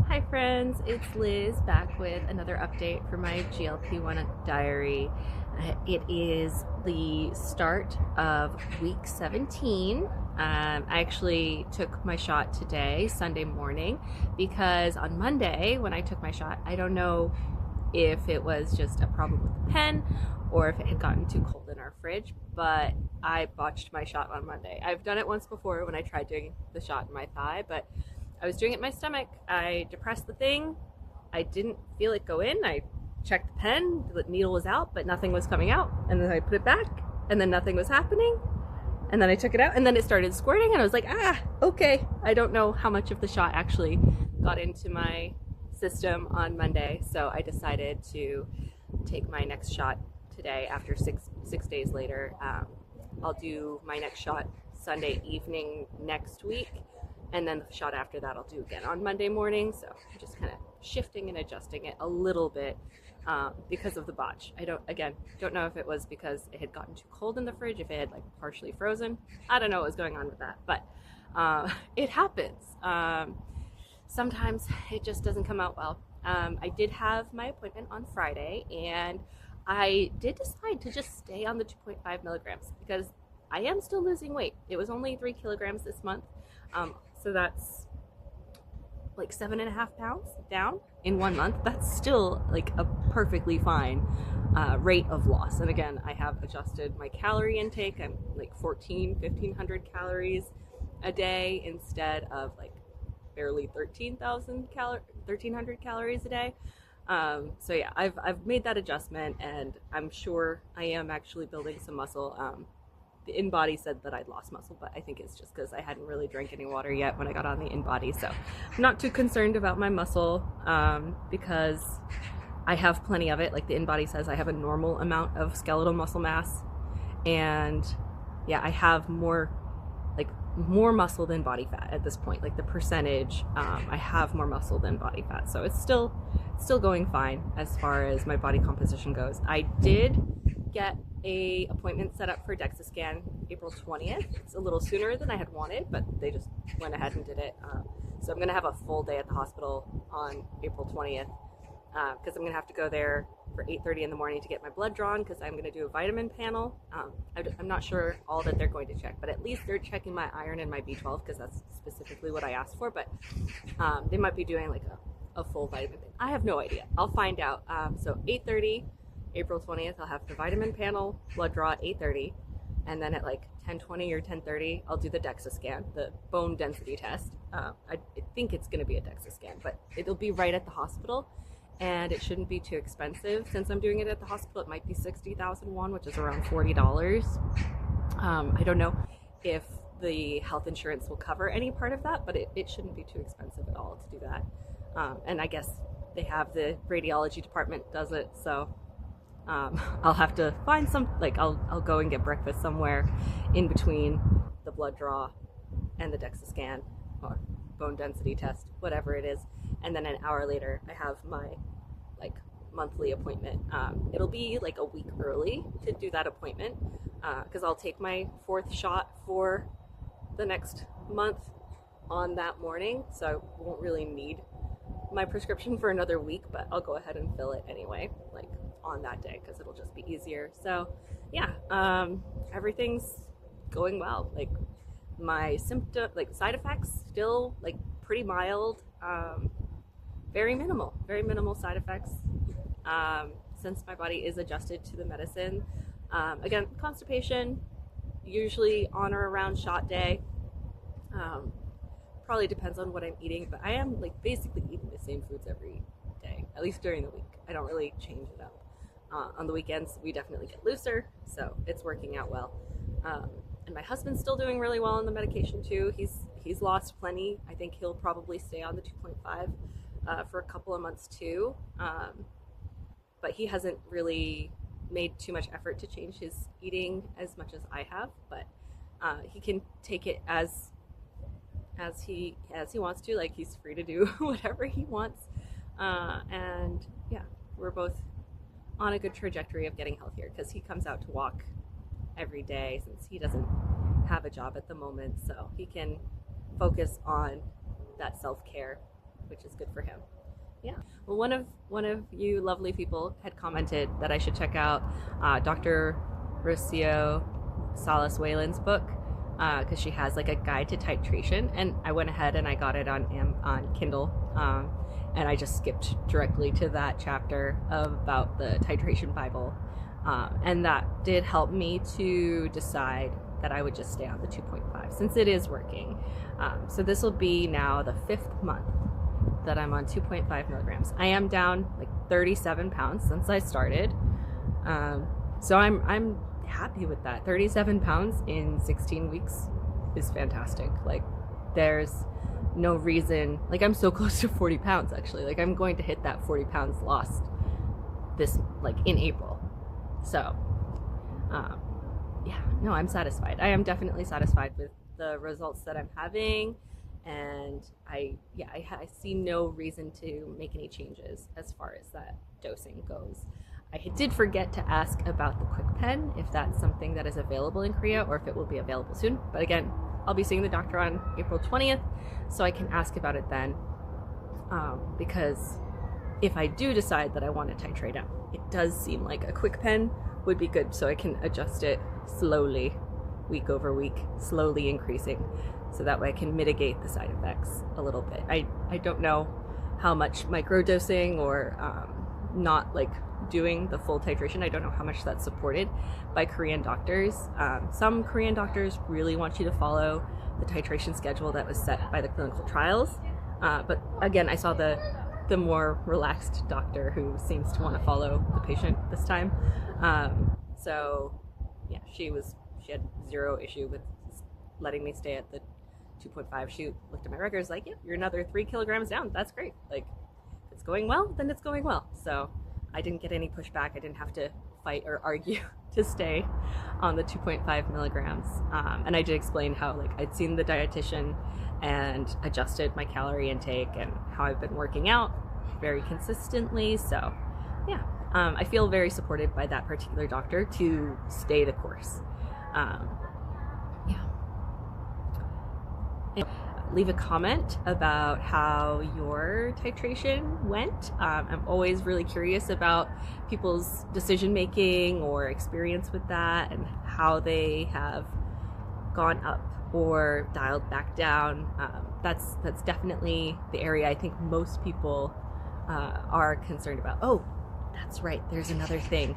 Hi friends, it's Liz back with another update for my GLP1 diary. It is the start of week 17. I actually took my shot today, Sunday morning, because on Monday when I took my shot, I don't know if it was just a problem with the pen or if it had gotten too cold in our fridge, but I botched my shot on Monday. I've done it once before when I tried doing the shot in my thigh, but I was doing it in my stomach. I depressed the thing. I didn't feel it go in. I checked the pen. The needle was out, but nothing was coming out. And then I put it back, and then nothing was happening. And then I took it out, and then it started squirting, and I was like, okay. I don't know how much of the shot actually got into my system on Monday, so I decided to take my next shot today after six days later. I'll do my next shot Sunday evening next week, and then the shot after that I'll do again on Monday morning. So I'm just kind of shifting and adjusting it a little bit because of the botch. I don't know if it was because it had gotten too cold in the fridge, if it had like partially frozen. I don't know what was going on with that, but it happens. Sometimes it just doesn't come out well. I did have my appointment on Friday, and I did decide to just stay on the 2.5 milligrams because I am still losing weight. It was only 3 kilograms this month. So that's like 7.5 pounds down in 1 month. That's still like a perfectly fine rate of loss. And again, I have adjusted my calorie intake. I'm like 1,500 calories a day instead of like barely 1,300 calories a day. So yeah, I've made that adjustment, and I'm sure I am actually building some muscle. The InBody said that I'd lost muscle, but I think it's just because I hadn't really drank any water yet when I got on the InBody. So I'm not too concerned about my muscle because I have plenty of it. Like the InBody says, I have a normal amount of skeletal muscle mass, and yeah, I have more muscle than body fat at this point. Like the percentage, I have more muscle than body fat, so it's still going fine as far as my body composition goes. I did get a appointment set up for DEXA scan April 20th. It's a little sooner than I had wanted, but they just went ahead and did it. So I'm going to have a full day at the hospital on April 20th because I'm going to have to go there for 8:30 in the morning to get my blood drawn because I'm going to do a vitamin panel. I'm not sure all that they're going to check, but at least they're checking my iron and my B12 because that's specifically what I asked for. But they might be doing like a full vitamin thing. I have no idea. I'll find out. So 8:30, April 20th, I'll have the vitamin panel, blood draw at 8:30, and then at like 10:20 or 10:30, I'll do the DEXA scan, the bone density test. I think it's going to be a DEXA scan, but it'll be right at the hospital. And it shouldn't be too expensive. Since I'm doing it at the hospital, it might be 60,000 won, which is around $40. I don't know if the health insurance will cover any part of that, but it shouldn't be too expensive at all to do that. And I guess they have the radiology department does it, so I'll have to find some, like I'll go and get breakfast somewhere in between the blood draw and the DEXA scan or bone density test, whatever it is. And then an hour later, I have my like monthly appointment. It'll be like a week early to do that appointment because I'll take my 4th shot for the next month on that morning. So I won't really need my prescription for another week, but I'll go ahead and fill it anyway, like on that day, because it'll just be easier. So yeah, everything's going well. Like my side effects still like pretty mild. Very minimal side effects since my body is adjusted to the medicine. Again, constipation, usually on or around shot day. Probably depends on what I'm eating, but I am like basically eating the same foods every day, at least during the week. I don't really change it up. On the weekends, we definitely get looser, so it's working out well. And my husband's still doing really well on the medication too. He's lost plenty. I think he'll probably stay on the 2.5 for a couple of months too. But he hasn't really made too much effort to change his eating as much as I have. But he can take it as he wants to. Like he's free to do whatever he wants. And yeah, we're both on a good trajectory of getting healthier because he comes out to walk every day since he doesn't have a job at the moment, so he can focus on that self-care which is good for him. Yeah. Well, one of you lovely people had commented that I should check out Dr. Rocio Salas Whalen's book, because she has like a guide to titration, and I went ahead and I got it on Kindle, and I just skipped directly to that chapter about the titration Bible, and that did help me to decide that I would just stay on the 2.5 since it is working. So this will be now the 5th month that I'm on 2.5 milligrams. I am down like 37 pounds since I started, so I'm happy with that. 37 pounds in 16 weeks is fantastic. Like, there's no reason, like, I'm so close to 40 pounds actually. Like, I'm going to hit that 40 pounds lost this, like, in April. So yeah, no, I'm satisfied. I am definitely satisfied with the results that I'm having, and I see no reason to make any changes as far as that dosing goes. I did forget to ask about the quick pen, if that's something that is available in Korea or if it will be available soon. But again, I'll be seeing the doctor on April 20th, so I can ask about it then. Because if I do decide that I want to titrate up, it does seem like a quick pen would be good, so I can adjust it slowly, week over week, slowly increasing, so that way I can mitigate the side effects a little bit. I don't know how much microdosing or not like doing the full titration, I don't know how much that's supported by Korean doctors. Some Korean doctors really want you to follow the titration schedule that was set by the clinical trials, but again, I saw the more relaxed doctor who seems to want to follow the patient this time. So yeah, she had zero issue with letting me stay at the 2.5. She looked at my records like, yeah, you're another 3 kilograms down. That's great. Like, if it's going well, then it's going well. So I didn't get any pushback. I didn't have to fight or argue to stay on the 2.5 milligrams. And I did explain how, like, I'd seen the dietitian and adjusted my calorie intake and how I've been working out very consistently. So yeah, I feel very supported by that particular doctor to stay the course. Yeah. And leave a comment about how your titration went. I'm always really curious about people's decision making or experience with that, and how they have gone up or dialed back down. That's definitely the area I think most people are concerned about. Oh, that's right, there's another thing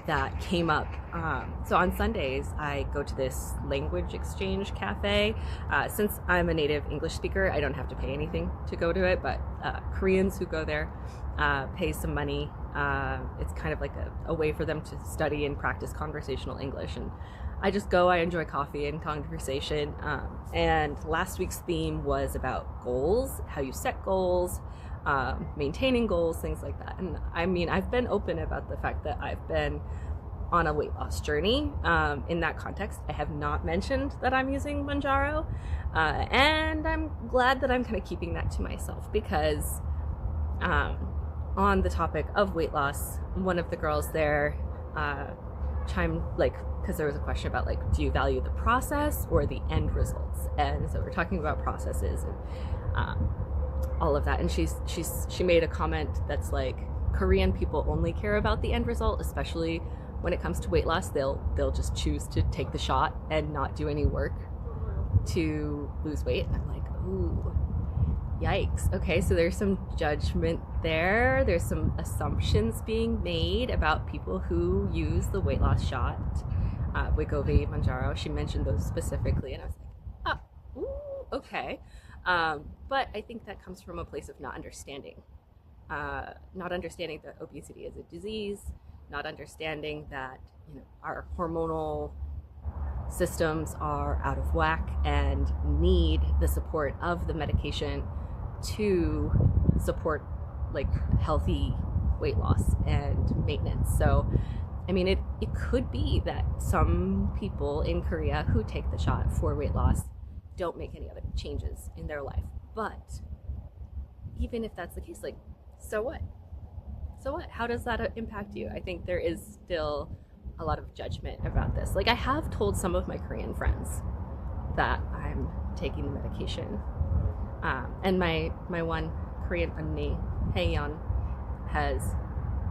that came up. So on Sundays, I go to this language exchange cafe. Since I'm a native English speaker, I don't have to pay anything to go to it, but Koreans who go there pay some money. It's kind of like a way for them to study and practice conversational English. And I just go, I enjoy coffee and conversation. And last week's theme was about goals, how you set goals, maintaining goals, things like that. And I mean, I've been open about the fact that I've been on a weight loss journey. In that context, I have not mentioned that I'm using Mounjaro, and I'm glad that I'm kind of keeping that to myself, because on the topic of weight loss, one of the girls there chimed, like, because there was a question about, like, do you value the process or the end results? And so we're talking about processes and all of that, and she made a comment that's like, Korean people only care about the end result, especially when it comes to weight loss. They'll just choose to take the shot and not do any work to lose weight. And I'm like, ooh, yikes. Okay, so there's some judgment there. There's some assumptions being made about people who use the weight loss shot, Wegovy, Mounjaro. She mentioned those specifically, and I was like, oh, ooh, okay. But I think that comes from a place of not understanding that obesity is a disease, not understanding that, you know, our hormonal systems are out of whack and need the support of the medication to support, like, healthy weight loss and maintenance. So, I mean, it could be that some people in Korea who take the shot for weight loss don't make any other changes in their life. But even if that's the case, like, so what? So what? How does that impact you? I think there is still a lot of judgment about this. Like, I have told some of my Korean friends that I'm taking the medication. And my one Korean 언니, Haeyeon, has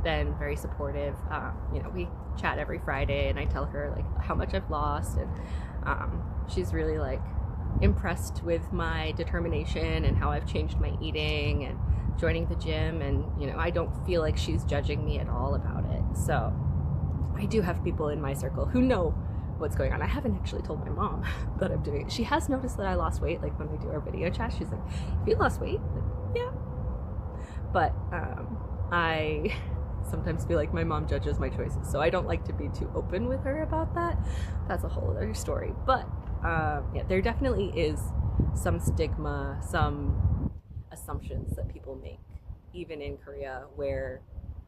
been very supportive. You know, we chat every Friday, and I tell her like how much I've lost, and she's really like impressed with my determination and how I've changed my eating and joining the gym, and you know, I don't feel like she's judging me at all about it. So I do have people in my circle who know what's going on. I haven't actually told my mom that I'm doing it. She has noticed that I lost weight, like when we do our video chat, she's like, "Have you lost weight?" Like, yeah. But I sometimes feel like my mom judges my choices, so I don't like to be too open with her about that. That's a whole other story. But yeah, there definitely is some stigma, some assumptions that people make, even in Korea, where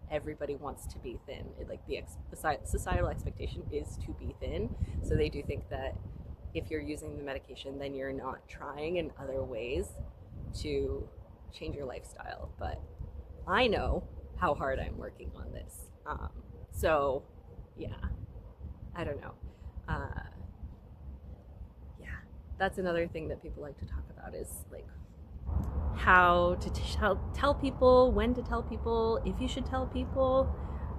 everybody wants to be thin. Like the societal expectation is to be thin, so they do think that if you're using the medication, then you're not trying in other ways to change your lifestyle. But I know how hard I'm working on this. So yeah, I don't know. Yeah, that's another thing that people like to talk about, is like how to tell people, when to tell people, if you should tell people.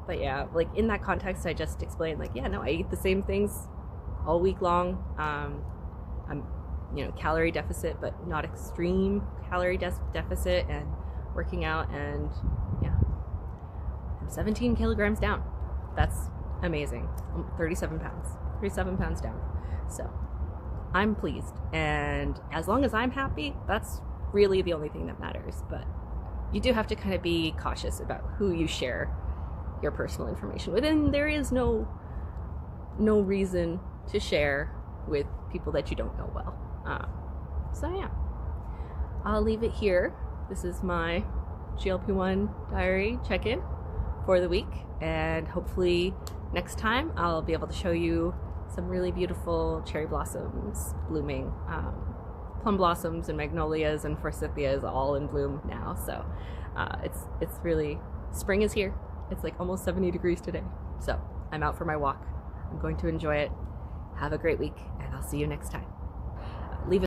But yeah, like in that context, I just explained like, yeah, no, I eat the same things all week long. I'm, you know, calorie deficit, but not extreme calorie deficit, and working out, and yeah, I'm 17 kilograms down. That's amazing. I'm 37 pounds down. So I'm pleased, and as long as I'm happy, that's really the only thing that matters. But you do have to kind of be cautious about who you share your personal information with, and there is no reason to share with people that you don't know well. So yeah, I'll leave it here. This is my GLP1 diary check-in for the week, and hopefully next time I'll be able to show you some really beautiful cherry blossoms blooming. Plum blossoms and magnolias and forsythias all in bloom now. So it's really, spring is here. It's like almost 70 degrees today. So I'm out for my walk. I'm going to enjoy it. Have a great week, and I'll see you next time.